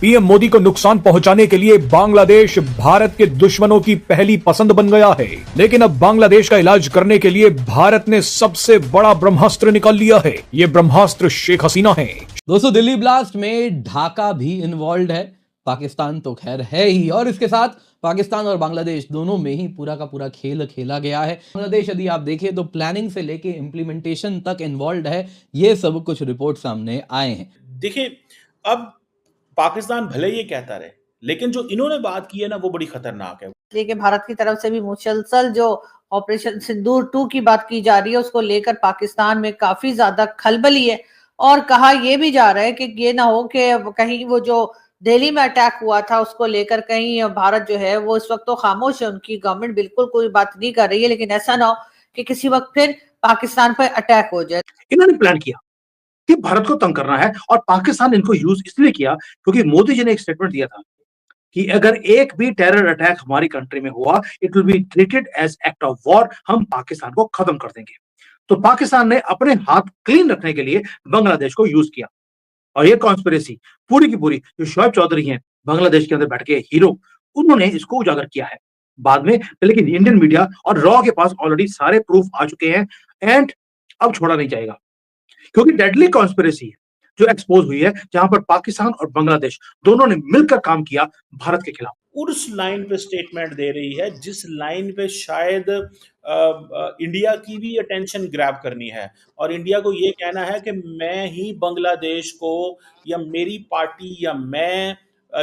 PM Modi को नुकसान पहुंचाने के लिए बांग्लादेश भारत के दुश्मनों की पहली पसंद बन गया है। लेकिन अब बांग्लादेश का इलाज करने के लिए भारत ने सबसे बड़ा ब्रह्मास्त्र निकाल लिया है। ये ब्रह्मास्त्र शेख हसीना है। दोस्तों, दिल्ली ब्लास्ट में ढाका भी इन्वॉल्व है। पाकिस्तान तो खैर है ही, और इसके साथ पाकिस्तान और बांग्लादेश दोनों में ही पूरा का पूरा खेल खेला गया है। बांग्लादेश यदि आप देखें तो प्लानिंग से लेके इंप्लीमेंटेशन तक इन्वॉल्व है। ये सब कुछ रिपोर्ट सामने आए हैं। देखिए, अब पाकिस्तान भले ये कहता रहे, लेकिन जो इन्होंने बात की है ना, वो बड़ी खतरनाक है। लेकिन भारत की तरफ से भी मुसलसल जो ऑपरेशन सिंदूर 2 की बात की जा रही है, उसको लेकर पाकिस्तान में काफी ज्यादा खलबली है। और कहा यह भी जा रहा है कि ये ना हो कि कहीं वो जो दिल्ली में अटैक हुआ था उसको लेकर कहीं भारत जो है वो इस वक्त तो खामोश है, उनकी गवर्नमेंट बिल्कुल कोई बात नहीं कर रही है, लेकिन ऐसा ना हो कि किसी वक्त फिर पाकिस्तान पर अटैक हो जाए। इन्होंने प्लान किया कि भारत को तंग करना है, और पाकिस्तान इनको यूज इसलिए किया क्योंकि मोदी जी ने एक स्टेटमेंट दिया था कि अगर एक भी टेरर अटैक हमारी कंट्री में हुआ, it will be treated as act of war, हम पाकिस्तान को खत्म कर देंगे। तो पाकिस्तान ने अपने हाथ क्लीन रखने के लिए बांग्लादेश को यूज किया, और ये कॉन्स्पिरेसी पूरी की पूरी जो शोएब चौधरी हैं, बांग्लादेश के अंदर बैठ के हीरो, उन्होंने इसको उजागर किया है बाद में। लेकिन इंडियन मीडिया और रॉ के पास ऑलरेडी सारे प्रूफ आ चुके हैं, एंड अब छोड़ा नहीं जाएगा, क्योंकि डेडली कॉन्स्पिरेसी जो एक्सपोज हुई है, जहां पर पाकिस्तान और बांग्लादेश दोनों ने मिलकर काम किया भारत के खिलाफ। उस लाइन पे स्टेटमेंट दे रही है जिस लाइन पे शायद इंडिया की भी अटेंशन ग्रैब करनी है, और इंडिया को ये कहना है कि मैं ही बांग्लादेश को, या मेरी पार्टी या मैं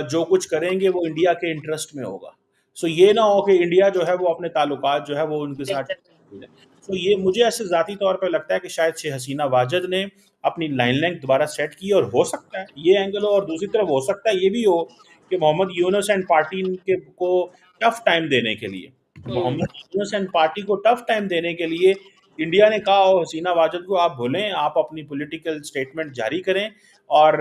जो कुछ करेंगे वो इंडिया के इंटरेस्ट में होगा। सो ये ना हो कि इंडिया जो है वो अपने ताल्लुकात जो है वो उनके साथ। तो ये मुझे ऐसे ज़ाती तौर पे लगता है कि शायद शेख हसीना वाजिद ने अपनी लाइन लेंथ दोबारा सेट की, और हो सकता है ये एंगल हो, और दूसरी तरफ हो सकता है ये भी हो कि मोहम्मद यूनुस एंड पार्टी को टफ टाइम देने के लिए, इंडिया ने कहा हो हसीना वाजिद को, आप भूलें, आप अपनी पॉलिटिकल स्टेटमेंट जारी करें। और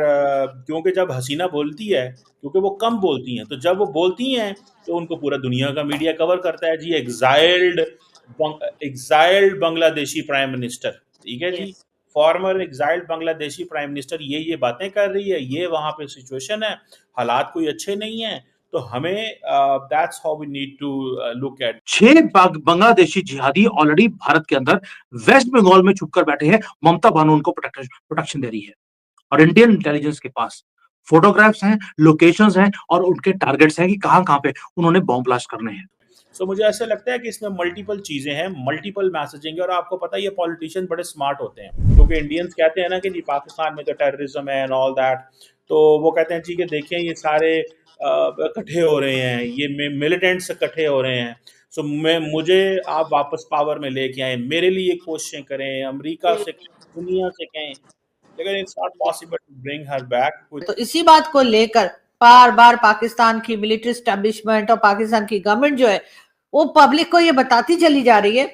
क्योंकि जब हसीना बोलती है, क्योंकि वो कम बोलती हैं, तो जब वो बोलती हैं तो उनको पूरा दुनिया का मीडिया कवर करता है जी। एग्जाइल्ड बांग्लादेशी प्राइम मिनिस्टर, ठीक है जी, former exiled Bangladeshi prime minister ये बातें कर रही है, ये वहां पे सिचुएशन है, हालात कोई अच्छे नहीं है। तो हमें that's how we need to look at. 6 Bangladeshi जिहादी ऑलरेडी भारत के अंदर वेस्ट बंगाल में छुपकर बैठे हैं। ममता बानो उनको प्रोटेक्शन दे रही है, और इंडियन इंटेलिजेंस के पास फोटोग्राफ्स हैं, लोकेशंस हैं, और उनके टारगेट्स हैं कि कहां पे उन्होंने बॉम्ब ब्लास्ट करने हैं। सो मुझे ऐसा लगता है कि इसमें मल्टीपल चीज़ें हैं, मल्टीपल मैसेजिंग है, और आपको पता है ये पॉलिटिशियन बड़े स्मार्ट होते हैं, क्योंकि इंडियंस कहते हैं ना कि जी पाकिस्तान में तो टेररिज्म है एंड ऑल दैट, तो वो कहते हैं जी कि देखिए ये सारे इकट्ठे हो रहे हैं, ये मिलिटेंट्स इकट्ठे हो रहे हैं, सो मुझे आप वापस पावर में लेके आए, मेरे लिए कोशिशें करें, अमेरिका से दुनिया से कहें, लेकिन it's not possible to bring her back. तो इसी बात को लेकर बार बार पाकिस्तान की मिलिट्री एस्टेब्लिशमेंट और पाकिस्तान की गवर्नमेंट जो है वो पब्लिक को ये बताती चली जा रही है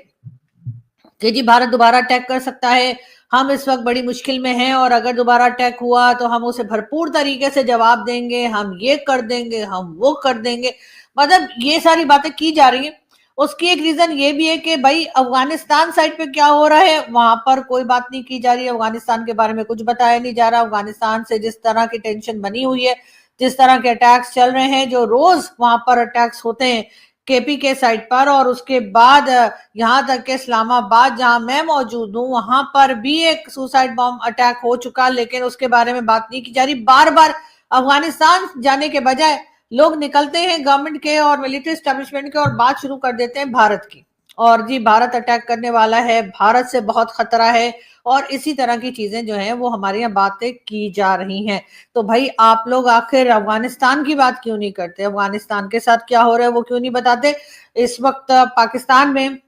कि जी भारत दोबारा अटैक कर सकता है, हम इस वक्त बड़ी मुश्किल में हैं, और अगर दोबारा अटैक हुआ तो हम उसे भरपूर तरीके से जवाब देंगे, हम ये कर देंगे, हम वो कर देंगे। मतलब ये सारी बातें की जा रही है। उसकी एक रीजन ये भी है कि भाई अफगानिस्तान साइड पे क्या हो रहा है, वहां पर कोई बात नहीं की जा रही है, अफगानिस्तान के बारे में कुछ बताया नहीं जा रहा। अफगानिस्तान से जिस तरह की टेंशन बनी हुई है, जिस तरह के अटैक्स चल रहे हैं, जो रोज वहां पर अटैक्स होते हैं केपी के साइड पर, और उसके बाद यहां तक के इस्लामाबाद जहां मैं मौजूद हूं वहां पर भी एक सुसाइड बॉम्ब अटैक हो चुका, लेकिन उसके बारे में बात नहीं की जा रही। बार बार अफगानिस्तान जाने के बजाय लोग निकलते हैं गवर्नमेंट के और मिलिट्री एस्टेब्लिशमेंट के और बात शुरू कर देते हैं भारत की, और जी भारत अटैक करने वाला है, भारत से बहुत खतरा है, और इसी तरह की चीजें जो हैं वो हमारे यहाँ बातें की जा रही हैं। तो भाई आप लोग आखिर अफगानिस्तान की बात क्यों नहीं करते, अफगानिस्तान के साथ क्या हो रहा है वो क्यों नहीं बताते। इस वक्त पाकिस्तान में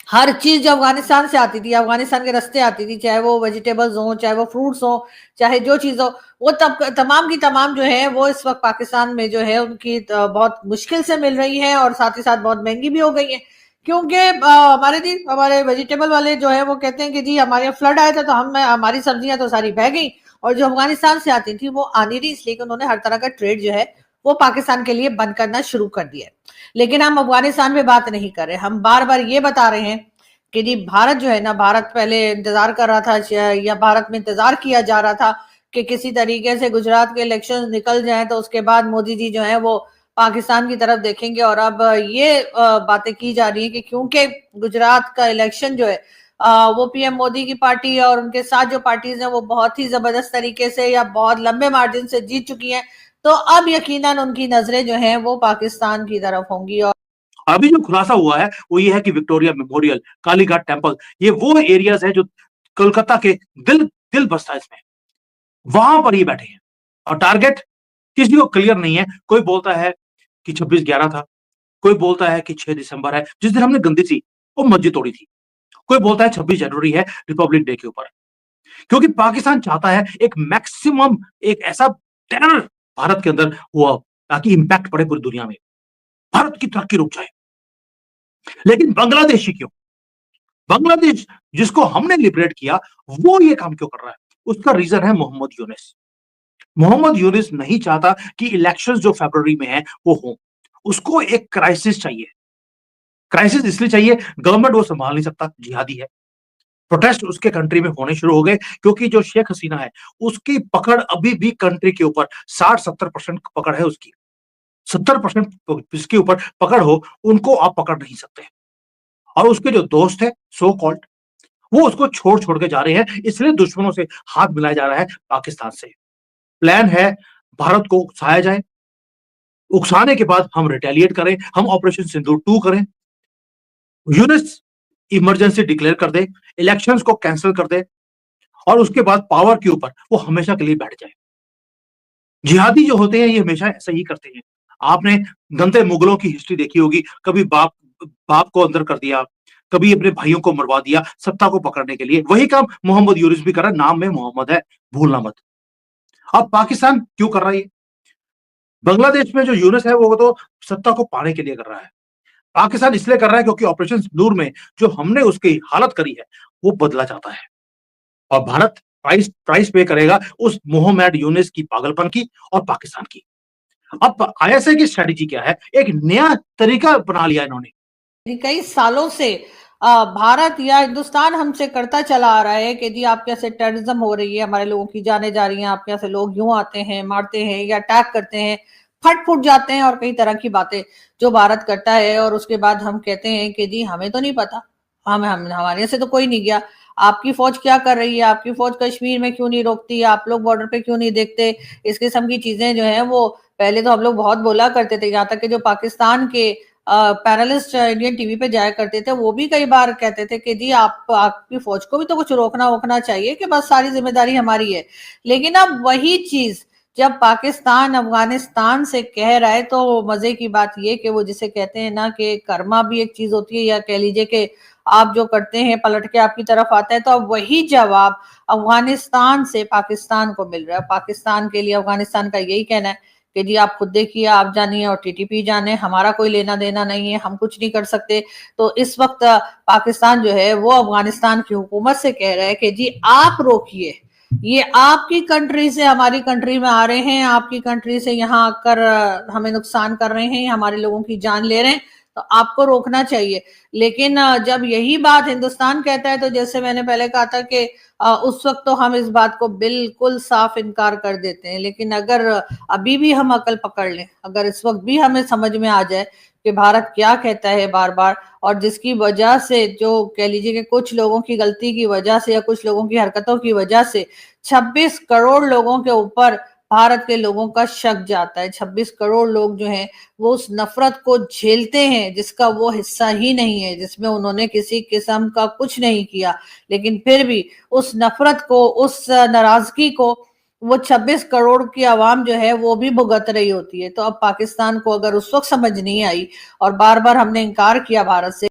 हर चीज जो अफगानिस्तान से आती थी, अफगानिस्तान के रास्ते आती थी, चाहे वो वेजिटेबल्स हो, चाहे वो फ्रूट्स हो, चाहे जो चीज हो, वो तमाम की तमाम जो है वो इस वक्त पाकिस्तान में जो है उनकी बहुत मुश्किल से मिल रही है, और साथ ही साथ बहुत महंगी भी हो गई है। क्योंकि हमारे वेजिटेबल वाले जो है वो कहते हैं कि जी हमारे फ्लड आया था तो हमारी सब्जियां तो सारी बह गई, और जो अफगानिस्तान से आती थी वो आनी थी, इसलिए उन्होंने हर तरह का ट्रेड जो है वो पाकिस्तान के लिए बंद करना शुरू कर दिया। लेकिन हम अफगानिस्तान में बात नहीं कर रहे, हम बार बार ये बता रहे हैं कि जी भारत जो है ना, भारत पहले इंतजार कर रहा था, या भारत में इंतजार किया जा रहा था कि किसी तरीके से गुजरात के इलेक्शन निकल जाए तो उसके बाद मोदी जी जो है वो पाकिस्तान की तरफ देखेंगे। और अब ये बातें की जा रही है कि क्योंकि गुजरात का इलेक्शन जो है वो पीएम मोदी की पार्टी और उनके साथ जो पार्टीज हैं वो बहुत ही जबरदस्त तरीके से या बहुत लंबे मार्जिन से जीत चुकी हैं, तो अब यकीनन उनकी नजरें जो हैं वो पाकिस्तान की तरफ होंगी। और अभी जो खुलासा हुआ है वो ये है कि विक्टोरिया मेमोरियल, कालीघाट टेम्पल, ये वो एरियाज है जो कोलकाता के दिल बसता है इसमें, वहां पर ये बैठे हैं। और टारगेट किसी को क्लियर नहीं है। कोई बोलता है कि 26/11 था, कोई बोलता है कि 6 दिसंबर है, जिस दिन हमने गंदी सी वो मस्जिद तोड़ी थी, कोई बोलता है 26 जनवरी है, रिपब्लिक डे के ऊपर। क्योंकि पाकिस्तान चाहता है एक मैक्सिमम एक ऐसा टेरर भारत के अंदर हुआ ताकि इंपैक्ट पड़े पूरी दुनिया में, भारत की तरक्की रुक जाए। लेकिन बांग्लादेशी क्यों? बांग्लादेश जिसको हमने लिबरेट किया वो ये काम क्यों कर रहा है? उसका रीजन है मोहम्मद यूनिस। मोहम्मद यूनिस नहीं चाहता कि इलेक्शंस जो फरवरी में है वो हो। उसको एक क्राइसिस चाहिए। क्राइसिस इसलिए चाहिए, गवर्नमेंट वो संभाल नहीं सकता, जिहादी है। प्रोटेस्ट उसके कंट्री में होने शुरू हो गए क्योंकि जो शेख हसीना है उसकी पकड़ अभी भी कंट्री के ऊपर 60-70% पकड़ है उसकी। 70% इसके ऊपर पकड़ हो, उनको आप पकड़ नहीं सकते। और उसके जो दोस्त है सो कॉल्ड, वो उसको छोड़ छोड़ के जा रहे हैं, इसलिए दुश्मनों से हाथ मिलाया जा रहा है पाकिस्तान से। प्लान है भारत को उकसाया जाए, उकसाने के बाद हम रिटेलिएट करें, हम ऑपरेशन सिंदूर 2 करें, यूनिस इमरजेंसी डिक्लेयर कर दे, इलेक्शंस को कैंसिल कर दे और उसके बाद पावर के ऊपर वो हमेशा के लिए बैठ जाए। जिहादी जो होते हैं ये हमेशा ऐसा ही करते हैं। आपने गंदे मुगलों की हिस्ट्री देखी होगी, कभी बाप को अंदर कर दिया, कभी अपने भाइयों को मरवा दिया सत्ता को पकड़ने के लिए। वही काम मोहम्मद यूनिस भी कर रहा है, नाम में मोहम्मद है, भूलना मत। अब पाकिस्तान क्यों कर रहा है? बांग्लादेश में जो यूनिस है वो तो सत्ता को पाने के लिए कर रहा है। पाकिस्तान इसलिए कर रहा है क्योंकि ऑपरेशन सिंदूर में जो हमने उसकी हालत करी है वो बदला चाहता है और भारत प्राइस पे करेगा उस मोहम्मद यूनिस की पागलपन की और पाकिस्तान की। अब आईएसआई की स्ट्रेटेजी क्या है? एक नया तरीका अपना लिया इन्होंने। कई सालों से भारत या हिंदुस्तान हमसे करता चला आ रहा है कि जी आपके यहाँ से टेररिज्म हो रही है, हमारे लोगों की जाने जा रही हैं, आपके यहाँ से लोग यूं आते हैं, मारते हैं या अटैक करते हैं, फट फुट जाते हैं और कई तरह की बातें जो भारत करता है। और उसके बाद हम कहते हैं कि जी हमें तो नहीं पता, हमारे यहाँ से तो कोई नहीं गया, आपकी फौज क्या कर रही है, आपकी फौज कश्मीर में क्यों नहीं रोकती, आप लोग बॉर्डर पे क्यों नहीं देखते। इस किस्म की चीजें जो है वो पहले तो हम लोग बहुत बोला करते थे, यहाँ तक कि जो पाकिस्तान के पैनलिस्ट इंडियन टीवी पे जाया करते थे वो भी कई बार कहते थे कि जी आपकी फौज को भी तो कुछ रोकना चाहिए कि बस सारी जिम्मेदारी हमारी है। लेकिन अब वही चीज जब पाकिस्तान अफगानिस्तान से कह रहा है तो मजे की बात ये कि वो जिसे कहते हैं ना कि कर्मा भी एक चीज होती है, या कह लीजिए कि आप जो करते हैं पलट के आपकी तरफ आता है। तो अब वही जवाब अफगानिस्तान से पाकिस्तान को मिल रहा है। पाकिस्तान के लिए अफगानिस्तान का यही कहना है कि जी आप खुद देखिए, आप जानिए और टीटीपी जाने, हमारा कोई लेना देना नहीं है, हम कुछ नहीं कर सकते। तो इस वक्त पाकिस्तान जो है वो अफगानिस्तान की हुकूमत से कह रहा है कि जी आप रोकिए, ये आपकी कंट्री से हमारी कंट्री में आ रहे हैं, आपकी कंट्री से यहाँ आकर हमें नुकसान कर रहे हैं, हमारे लोगों की जान ले रहे हैं, तो आपको रोकना चाहिए। लेकिन जब यही बात हिंदुस्तान कहता है तो जैसे मैंने पहले कहा था कि उस वक्त तो हम इस बात को बिल्कुल साफ इनकार कर देते हैं। लेकिन अगर अभी भी हम अकल पकड़ लें, अगर इस वक्त भी हमें समझ में आ जाए कि भारत क्या कहता है बार बार, और जिसकी वजह से जो कह लीजिए कि कुछ लोगों की गलती की वजह से या कुछ लोगों की हरकतों की वजह से 26 करोड़ लोगों के ऊपर भारत के लोगों का शक जाता है। 26 करोड़ लोग जो हैं वो उस नफरत को झेलते हैं जिसका वो हिस्सा ही नहीं है, जिसमें उन्होंने किसी किस्म का कुछ नहीं किया, लेकिन फिर भी उस नफरत को, उस नाराजगी को वो 26 करोड़ की आवाम जो है वो भी भुगत रही होती है। तो अब पाकिस्तान को अगर उस वक्त समझ नहीं आई और बार बार हमने इनकार किया भारत से